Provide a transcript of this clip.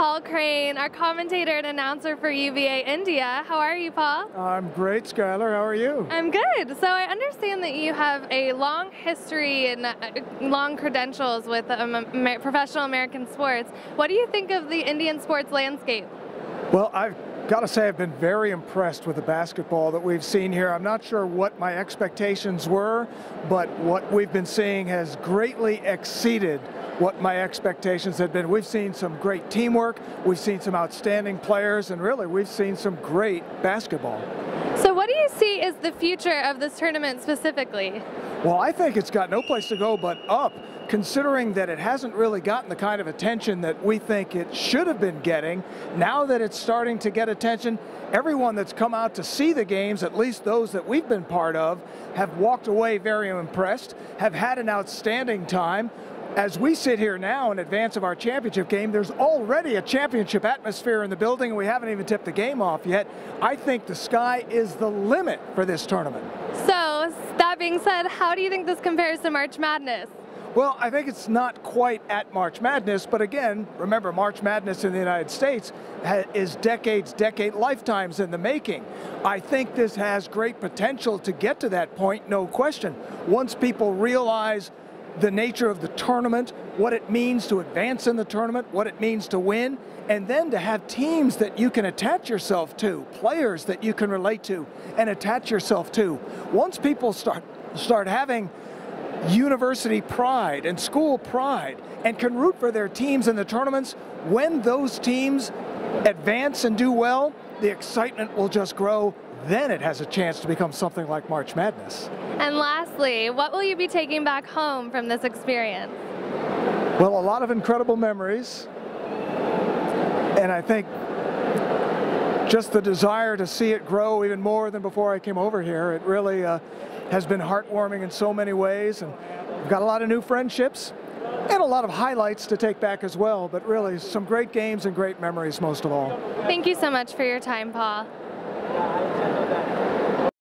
Paul Crane, our commentator and announcer for UBA India. How are you, Paul? I'm great, Skylar. How are you? I'm good. So I understand that you have a long history and long credentials with professional American sports. What do you think of the Indian sports landscape? Well, I've got to say I've been very impressed with the basketball that we've seen here. I'm not sure what my expectations were, but what we've been seeing has greatly exceeded what my expectations had been. We've seen some great teamwork, we've seen some outstanding players, and really we've seen some great basketball. So what do you see as the future of this tournament specifically? Well, I think it's got no place to go but up, considering that it hasn't really gotten the kind of attention that we think it should have been getting. Now that it's starting to get attention, everyone that's come out to see the games, at least those that we've been part of, have walked away very impressed, have had an outstanding time. As we sit here now in advance of our championship game, there's already a championship atmosphere in the building, and we haven't even tipped the game off yet. I think the sky is the limit for this tournament. So, that being said, how do you think this compares to March Madness? Well, I think it's not quite at March Madness, but again, remember, March Madness in the United States is lifetimes in the making. I think this has great potential to get to that point, no question. Once people realize the nature of the tournament, what it means to advance in the tournament, what it means to win, and then to have teams that you can attach yourself to, players that you can relate to and attach yourself to. Once people start having university pride and school pride and can root for their teams in the tournaments, when those teams advance and do well, the excitement will just grow. Then it has a chance to become something like March Madness. And lastly, what will you be taking back home from this experience? Well, a lot of incredible memories, and I think just the desire to see it grow even more than before I came over here. It really has been heartwarming in so many ways, and we've got a lot of new friendships and a lot of highlights to take back as well, but really some great games and great memories most of all. Thank you so much for your time, Paul.